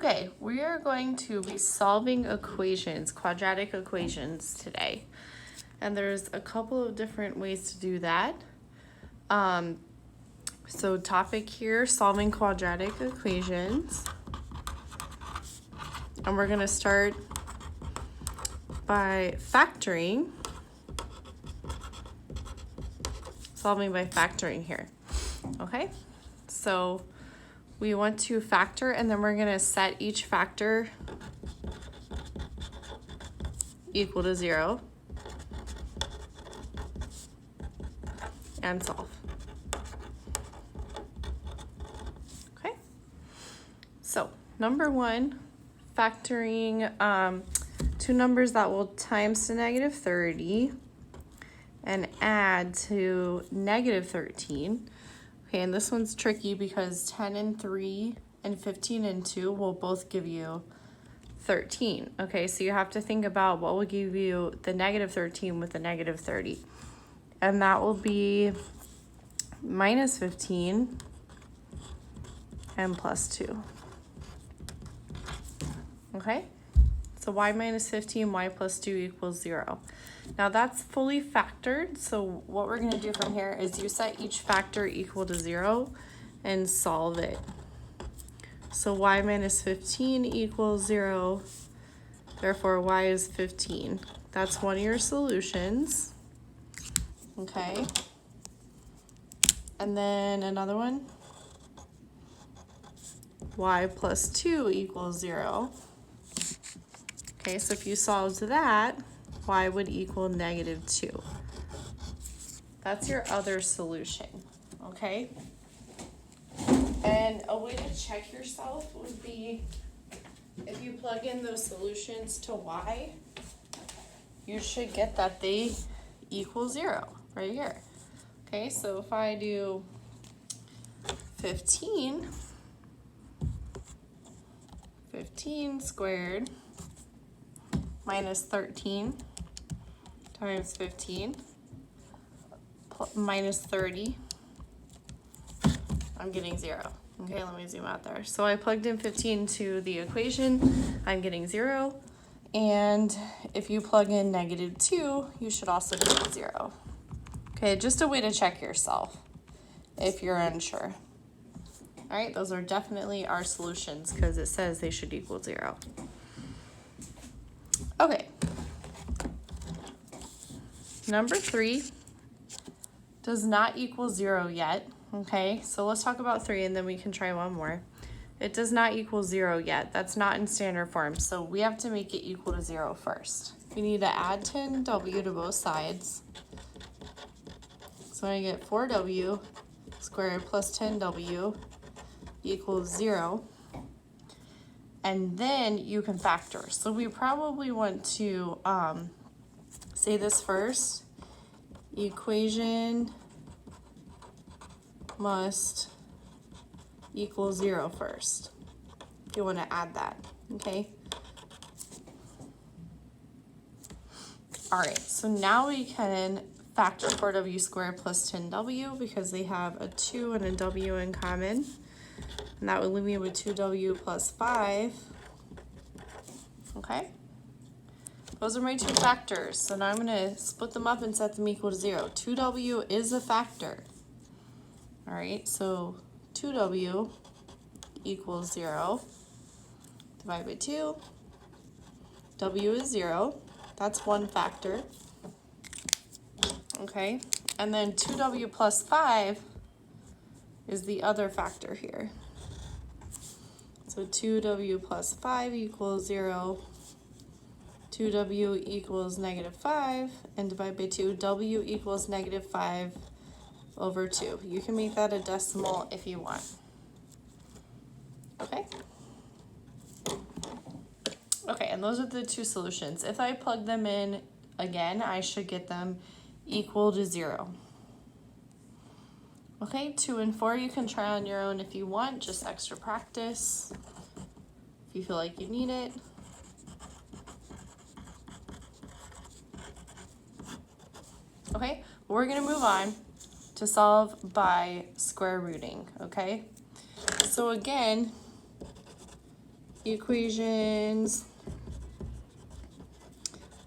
Okay, we are going to be solving equations, quadratic equations today. And there's a couple of different ways to do that. So topic here, solving quadratic equations. And we're gonna start by factoring. Solving by factoring here, okay? So we want to factor, and then we're gonna set each factor equal to 0 and solve. Okay, so number one, factoring two numbers that will times to negative 30 and add to negative 13. Okay, and this one's tricky because 10 and 3 and 15 and 2 will both give you 13. Okay, so you have to think about what will give you the negative 13 with the negative 30. And that will be minus 15 and plus 2. Okay, so y minus 15, y plus 2 equals 0. Now that's fully factored, so what we're going to do from here is you set each factor equal to 0 and solve it. So y minus 15 equals 0, therefore y is 15. That's one of your solutions. Okay. And then another one, y plus 2 equals 0. Okay, so if you solved that, y would equal negative 2. That's your other solution, okay? And a way to check yourself would be if you plug in those solutions to y, you should get that they equal 0 right here. Okay, so if I do 15 squared minus 13 times 15 minus 30, I'm getting 0. Okay, let me zoom out there. So I plugged in 15 to the equation, I'm getting 0. And if you plug in negative 2, you should also get 0. Okay, just a way to check yourself if you're unsure. All right, those are definitely our solutions because it says they should equal 0. Okay. Number 3 does not equal 0 yet. Okay, so let's talk about 3 and then we can try one more. It does not equal 0 yet. That's not in standard form, so we have to make it equal to 0 first. We need to add 10w to both sides. So I get 4w squared plus 10w equals 0. And then you can factor. So we probably want to say this first. Equation must equal 0 first. If you want to add that, okay? All right, so now we can factor 4w squared plus 10w because they have a 2 and a w in common. And that would leave me with 2w plus 5. Okay? Those are my two factors. So now I'm going to split them up and set them equal to 0. 2w is a factor. All right, so 2w equals 0. Divide by 2. W is 0. That's one factor. Okay, and then 2w plus 5 is the other factor here. So 2w plus 5 equals 0. 2w equals negative 5, and divide by 2, w equals negative 5 over 2. You can make that a decimal if you want. Okay? Okay, and those are the two solutions. If I plug them in again, I should get them equal to 0. Okay, 2 and 4 you can try on your own if you want, just extra practice, if you feel like you need it. Okay, we're gonna move on to solve by square rooting, okay? So again, equations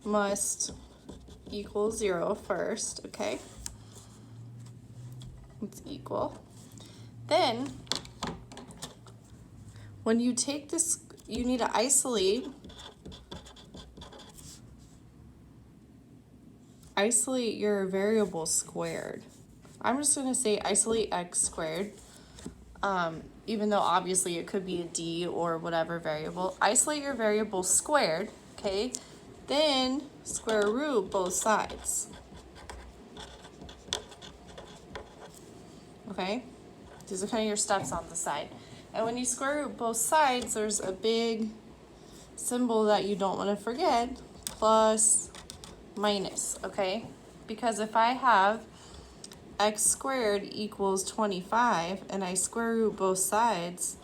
must equal 0 first, okay? It's equal. Then, when you take this, you need to isolate your variable squared. I'm just going to say isolate x squared, even though obviously it could be a d or whatever variable. Isolate your variable squared, okay? Then square root both sides. Okay? These are kind of your steps on the side. And when you square root both sides, there's a big symbol that you don't want to forget, plus minus, okay? Because if I have x squared equals 25 and I square root both sides,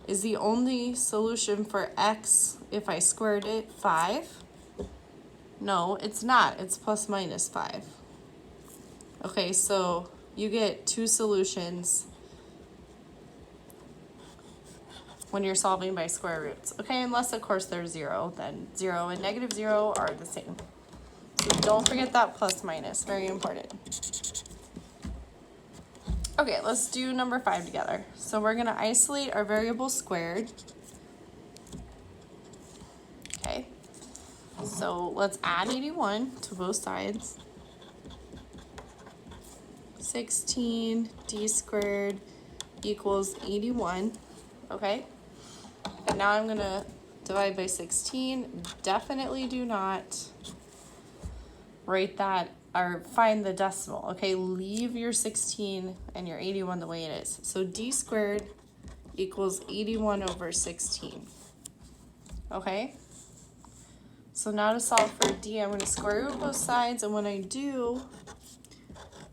is the only solution for x, if I squared it, 5? No, it's not. It's plus minus 5. Okay, so you get two solutions when you're solving by square roots. Okay, unless of course they're 0, then 0 and negative 0 are the same. So don't forget that plus minus, very important. Okay, let's do number 5 together. So we're gonna isolate our variable squared. Okay, so let's add 81 to both sides. 16 d squared equals 81, okay? And now I'm gonna divide by 16. Definitely do not write that or find the decimal, okay? Leave your 16 and your 81 the way it is. So d squared equals 81 over 16, okay? So now to solve for d, I'm gonna square root both sides, and when I do,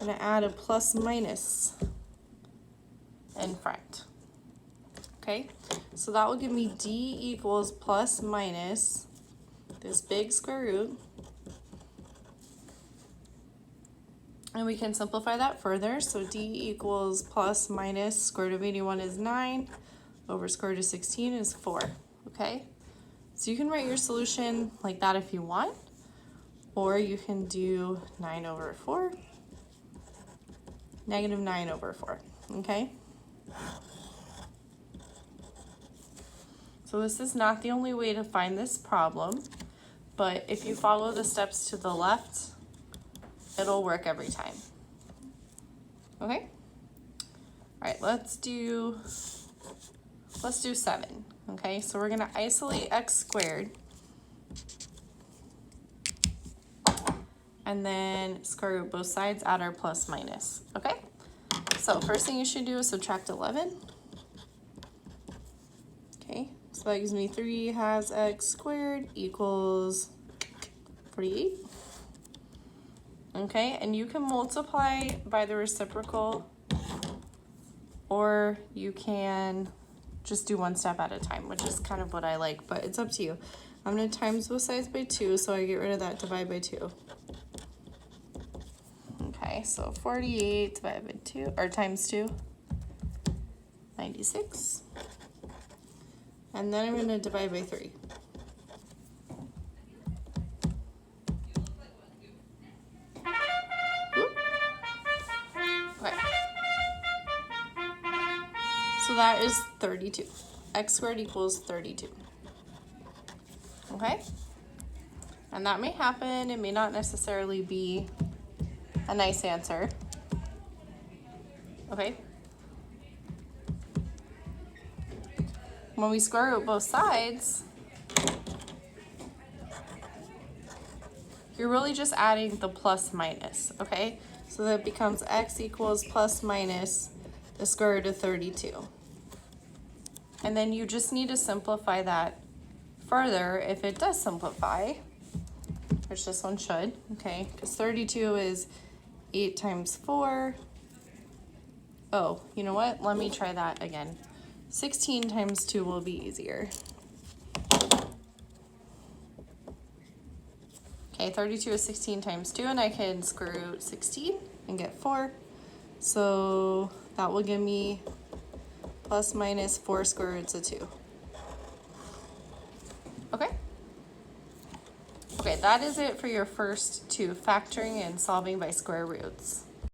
I'm gonna add a plus minus in front. Okay, so that will give me d equals plus minus this big square root. And we can simplify that further. So d equals plus minus square root of 81 is 9 over square root of 16 is 4. Okay, so you can write your solution like that if you want, or you can do 9 over 4, negative 9 over 4. Okay. So this is not the only way to find this problem, but if you follow the steps to the left, it'll work every time. Okay? All right, let's do 7. Okay, so we're gonna isolate x squared and then square root both sides, add our plus minus. Okay? So first thing you should do is subtract 11. Okay, so that gives me 3 has x squared equals 48. Okay, and you can multiply by the reciprocal, or you can just do one step at a time, which is kind of what I like, but it's up to you. I'm going to times both sides by 2, so I get rid of that, divide by 2. Okay, so 48 divided by 2, or times 2, 96. And then I'm going to divide by 3. Okay. So that is 32. X squared equals 32. Okay? And that may happen. It may not necessarily be a nice answer. Okay? When we square root both sides, you're really just adding the plus minus, okay? So that becomes x equals plus minus the square root of 32. And then you just need to simplify that further if it does simplify, which this one should, okay? Because 32 is 8 times 4. Oh, you know what? Let me try that again. 16 times 2 will be easier. Okay, 32 is 16 times 2, and I can square root 16 and get 4. So that will give me plus minus 4 square roots of 2. Okay, that is it for your first two, factoring and solving by square roots.